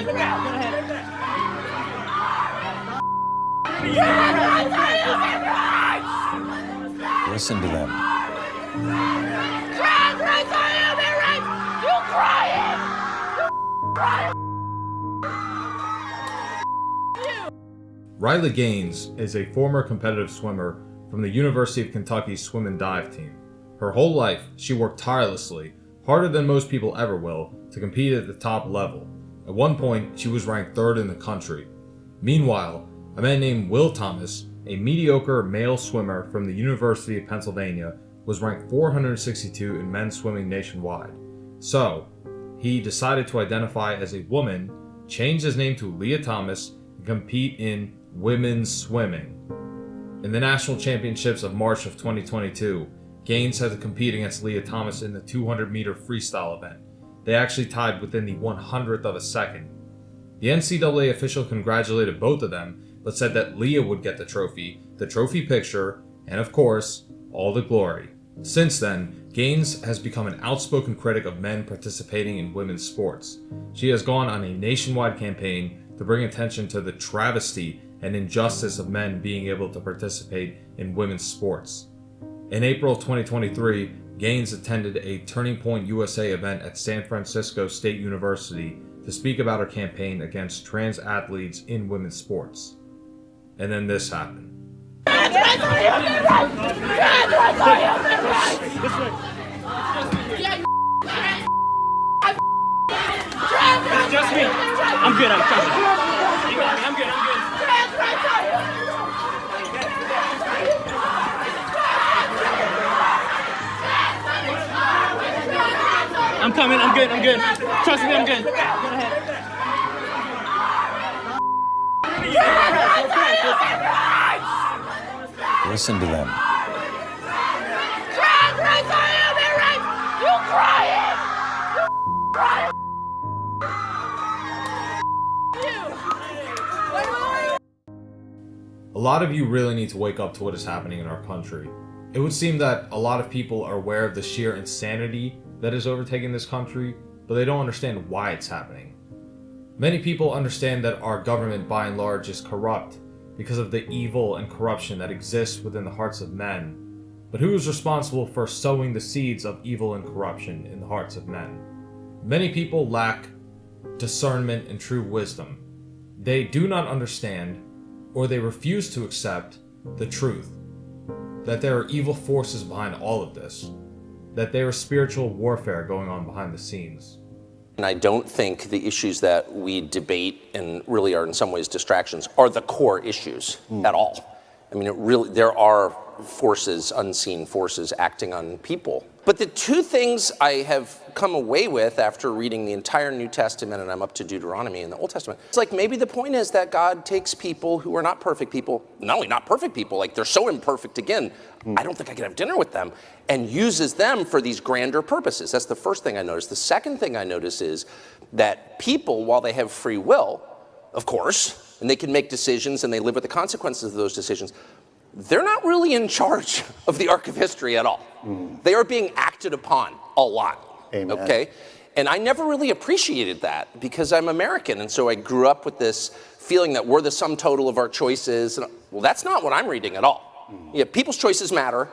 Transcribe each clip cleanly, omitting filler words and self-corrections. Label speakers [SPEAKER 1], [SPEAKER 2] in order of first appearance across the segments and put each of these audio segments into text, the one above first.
[SPEAKER 1] good. Go ahead.
[SPEAKER 2] Listen to them.
[SPEAKER 3] Trans rights are human rights! You crying!
[SPEAKER 4] Riley Gaines is a former competitive swimmer from the University of Kentucky swim and dive team. Her whole life, she worked tirelessly, harder than most people ever will, to compete at the top level. At one point, she was ranked 3rd in the country. Meanwhile, a man named Will Thomas, a mediocre male swimmer from the University of Pennsylvania, was ranked 462 in men's swimming nationwide. So, he decided to identify as a woman, change his name to Lia Thomas, and compete in women's swimming. In the national championships of March of 2022, Gaines had to compete against Lia Thomas in the 200-meter freestyle event. They actually tied within the 100th of a second. The NCAA official congratulated both of them, but said that Lia would get the trophy picture, and of course, all the glory. Since then, Gaines has become an outspoken critic of men participating in women's sports. She has gone on a nationwide campaign to bring attention to the travesty and injustice of men being able to participate in women's sports. In April 2023, Gaines attended a Turning Point USA event at San Francisco State University to speak about her campaign against trans athletes in women's sports. And then this happened.
[SPEAKER 3] Trans rights are human rights! Trans rights are human rights!
[SPEAKER 1] It's just me. I'm good. I'm good. You got me. I'm good.
[SPEAKER 3] Trans rights are human rights!
[SPEAKER 1] I'm coming. I'm good. Trust me, I'm good. Go ahead.
[SPEAKER 2] Listen to them.
[SPEAKER 3] Trans rights are human rights! You crying!
[SPEAKER 4] A lot of you really need to wake up to what is happening in our country. It would seem that a lot of people are aware of the sheer insanity that is overtaking this country, but they don't understand why it's happening. Many people understand that our government by and large is corrupt because of the evil and corruption that exists within the hearts of men. But who is responsible for sowing the seeds of evil and corruption in the hearts of men? Many people lack discernment and true wisdom. They do not understand, or they refuse to accept, the truth. That there are evil forces behind all of this. That there is spiritual warfare going on behind the scenes.
[SPEAKER 5] And I don't think the issues that we debate and really are in some ways distractions are the core issues at all. I mean, there are forces, unseen forces acting on people. But the two things I have come away with after reading the entire New Testament, and I'm up to Deuteronomy in the Old Testament, it's like maybe the point is that God takes people who are not perfect people, not only not perfect people, like they're so imperfect again, I don't think I can have dinner with them, and uses them for these grander purposes. That's the first thing I noticed. The second thing I notice is that people, while they have free will, of course, and they can make decisions and they live with the consequences of those decisions, they're not really in charge of the arc of history at all. They are being acted upon a lot.
[SPEAKER 6] Amen.
[SPEAKER 5] Okay? And I never really appreciated that because I'm American, and so I grew up with this feeling that we're the sum total of our choices. Well, that's not what I'm reading at all. Yeah, people's choices matter.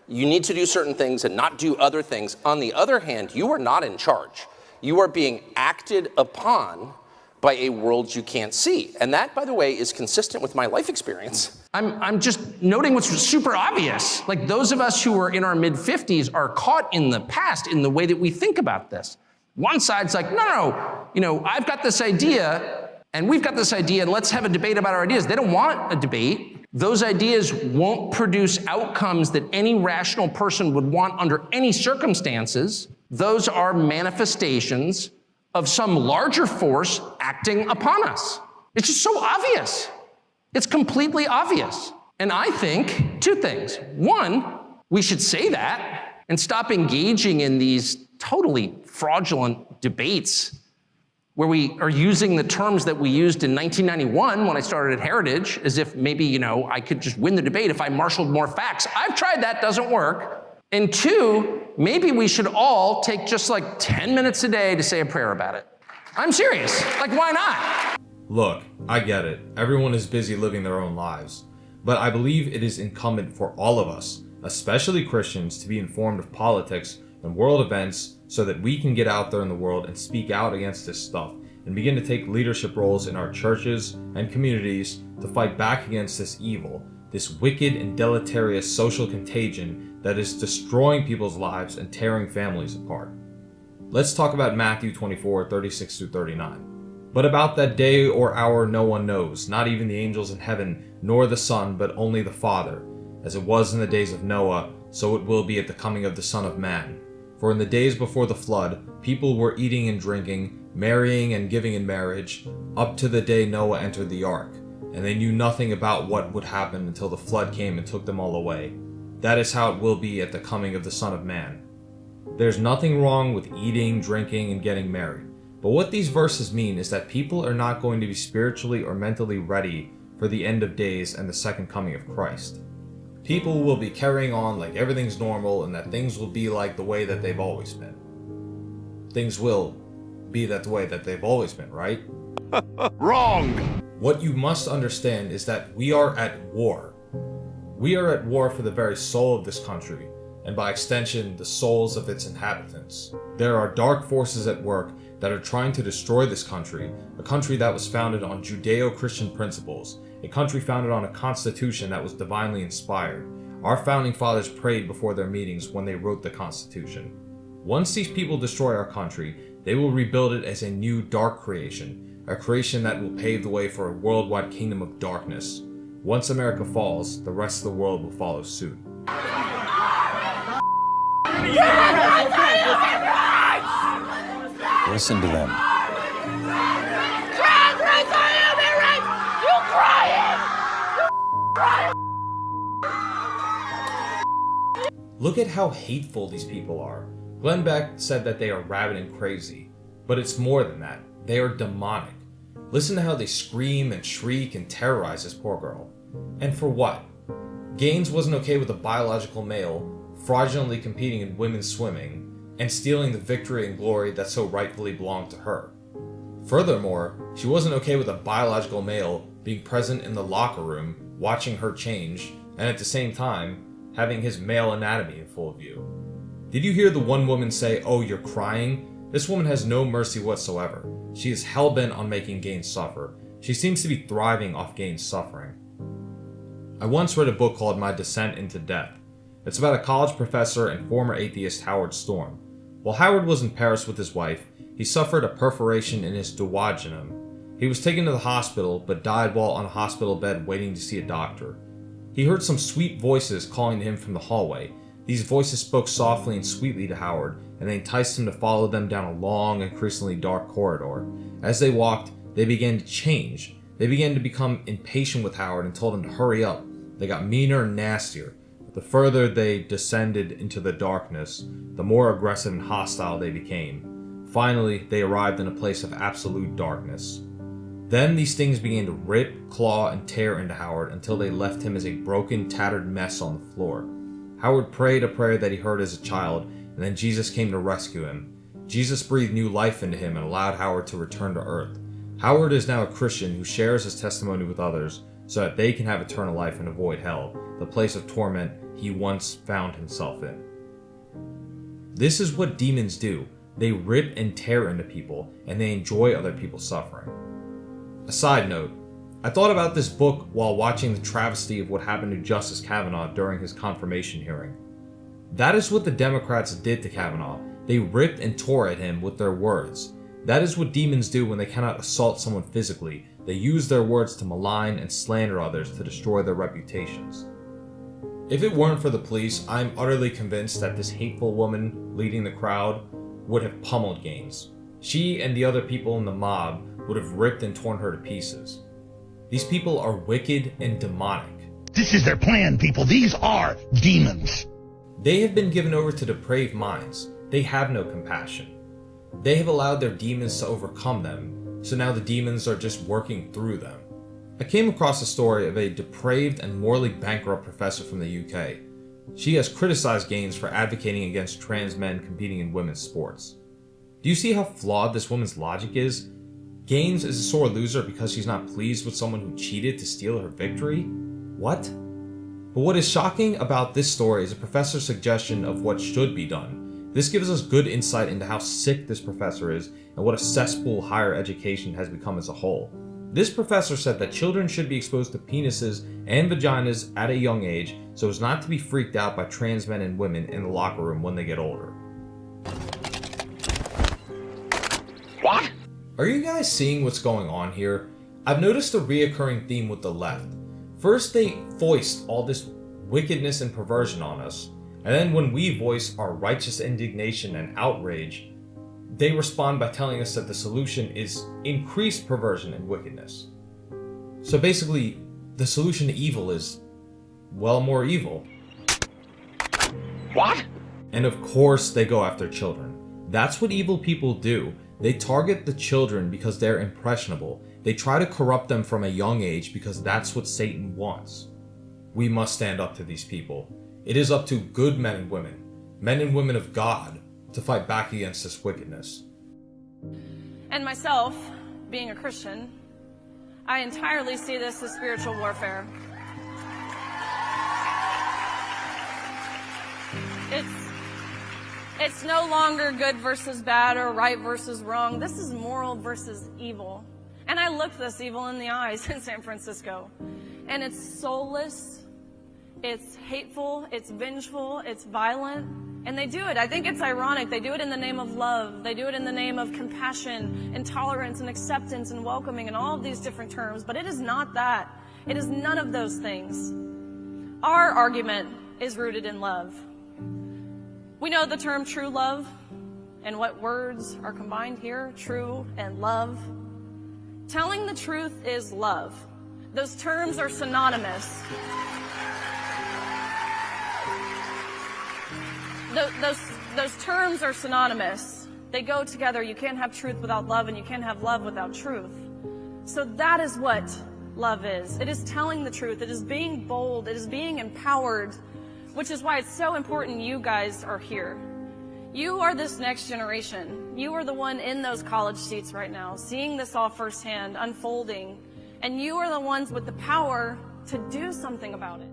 [SPEAKER 5] You need to do certain things and not do other things. On the other hand, you are not in charge. You are being acted upon by a world you can't see. And that, by the way, is consistent with my life experience.
[SPEAKER 7] I'm just noting what's super obvious. Like those of us who are in our mid-50s are caught in the past in the way that we think about this. One side's like, no, I've got this idea and we've got this idea and let's have a debate about our ideas. They don't want a debate. Those ideas won't produce outcomes that any rational person would want under any circumstances. Those are manifestations of some larger force acting upon us. It's just so obvious. It's completely obvious. And I think two things. One, we should say that and stop engaging in these totally fraudulent debates where we are using the terms that we used in 1991 when I started at Heritage, as if maybe, I could just win the debate if I marshaled more facts. I've tried that, doesn't work. And two, maybe we should all take just like 10 minutes a day to say a prayer about it. I'm serious. Like, why not?
[SPEAKER 4] Look, I get it. Everyone is busy living their own lives. But I believe it is incumbent for all of us, especially Christians, to be informed of politics and world events so that we can get out there in the world and speak out against this stuff and begin to take leadership roles in our churches and communities to fight back against this evil, this wicked and deleterious social contagion that is destroying people's lives and tearing families apart. Let's talk about Matthew 24, 36 through 39. But about that day or hour no one knows, not even the angels in heaven, nor the Son, but only the Father. As it was in the days of Noah, so it will be at the coming of the Son of Man. For in the days before the flood, people were eating and drinking, marrying and giving in marriage, up to the day Noah entered the ark. And they knew nothing about what would happen until the flood came and took them all away. That is how it will be at the coming of the Son of Man. There's nothing wrong with eating, drinking, and getting married. But what these verses mean is that people are not going to be spiritually or mentally ready for the end of days and the second coming of Christ. People will be carrying on like everything's normal and that things will be like the way that they've always been. Things will be that way that they've always been, right?
[SPEAKER 6] Wrong!
[SPEAKER 4] What you must understand is that we are at war. We are at war for the very soul of this country, and by extension, the souls of its inhabitants. There are dark forces at work that are trying to destroy this country, a country that was founded on Judeo-Christian principles, a country founded on a constitution that was divinely inspired. Our founding fathers prayed before their meetings when they wrote the Constitution. Once these people destroy our country, they will rebuild it as a new dark creation, a creation that will pave the way for a worldwide kingdom of darkness. Once America falls, the rest of the world will follow suit.
[SPEAKER 2] Listen to them.
[SPEAKER 3] Trans rights are human rights! You crying!
[SPEAKER 4] Look at how hateful these people are. Glenn Beck said that they are rabid and crazy, but it's more than that. They are demonic. Listen to how they scream and shriek and terrorize this poor girl. And for what? Gaines wasn't okay with a biological male fraudulently competing in women's swimming and stealing the victory and glory that so rightfully belonged to her. Furthermore, she wasn't okay with a biological male being present in the locker room, watching her change, and at the same time, having his male anatomy in full view. Did you hear the one woman say, "Oh, you're crying"? This woman has no mercy whatsoever. She is hell-bent on making Gaines suffer. She seems to be thriving off Gaines' suffering. I once read a book called My Descent into Death. It's about a college professor and former atheist Howard Storm. While Howard was in Paris with his wife, he suffered a perforation in his duodenum. He was taken to the hospital, but died while on a hospital bed waiting to see a doctor. He heard some sweet voices calling to him from the hallway. These voices spoke softly and sweetly to Howard, and they enticed him to follow them down a long, increasingly dark corridor. As they walked, they began to change. They began to become impatient with Howard and told him to hurry up. They got meaner and nastier. The further they descended into the darkness, the more aggressive and hostile they became. Finally, they arrived in a place of absolute darkness. Then these things began to rip, claw, and tear into Howard until they left him as a broken, tattered mess on the floor. Howard prayed a prayer that he heard as a child, and then Jesus came to rescue him. Jesus breathed new life into him and allowed Howard to return to earth. Howard is now a Christian who shares his testimony with others so that they can have eternal life and avoid hell, the place of torment he once found himself in. This is what demons do. They rip and tear into people, and they enjoy other people's suffering. A side note, I thought about this book while watching the travesty of what happened to Justice Kavanaugh during his confirmation hearing. That is what the Democrats did to Kavanaugh. They ripped and tore at him with their words. That is what demons do when they cannot assault someone physically. They use their words to malign and slander others to destroy their reputations. If it weren't for the police, I'm utterly convinced that this hateful woman leading the crowd would have pummeled Gaines. She and the other people in the mob would have ripped and torn her to pieces. These people are wicked and demonic.
[SPEAKER 6] This is their plan, people. These are demons.
[SPEAKER 4] They have been given over to depraved minds. They have no compassion. They have allowed their demons to overcome them, so now the demons are just working through them. I came across a story of a depraved and morally bankrupt professor from the UK. She has criticized Gaines for advocating against trans men competing in women's sports. Do you see how flawed this woman's logic is? Gaines is a sore loser because she's not pleased with someone who cheated to steal her victory? What? But what is shocking about this story is a professor's suggestion of what should be done. This gives us good insight into how sick this professor is and what a cesspool higher education has become as a whole. This professor said that children should be exposed to penises and vaginas at a young age so as not to be freaked out by trans men and women in the locker room when they get older.
[SPEAKER 6] What?
[SPEAKER 4] Are you guys seeing what's going on here? I've noticed a reoccurring theme with the left. First they foist all this wickedness and perversion on us, and then when we voice our righteous indignation and outrage, they respond by telling us that the solution is increased perversion and wickedness. So basically, the solution to evil is, well, more evil.
[SPEAKER 6] What?
[SPEAKER 4] And of course they go after children. That's what evil people do. They target the children because they're impressionable. They try to corrupt them from a young age because that's what Satan wants. We must stand up to these people. It is up to good men and women of God, to fight back against this wickedness.
[SPEAKER 3] And myself, being a Christian, I entirely see this as spiritual warfare. It's no longer good versus bad or right versus wrong. This is moral versus evil. And I looked this evil in the eyes in San Francisco. And it's soulless, it's hateful, it's vengeful, it's violent. And they do it. I think it's ironic. They do it in the name of love. They do it in the name of compassion and tolerance and acceptance and welcoming and all of these different terms. But it is not that. It is none of those things. Our argument is rooted in love. We know the term true love and what words are combined here, true and love. Telling the truth is love. Those terms are synonymous. Those terms are synonymous. They go together. You can't have truth without love, and you can't have love without truth. So that is what love is. It is telling the truth. It is being bold. It is being empowered, which is why it's so important you guys are here. You are this next generation. You are the one in those college seats right now, seeing this all firsthand, unfolding, and you are the ones with the power to do something about it.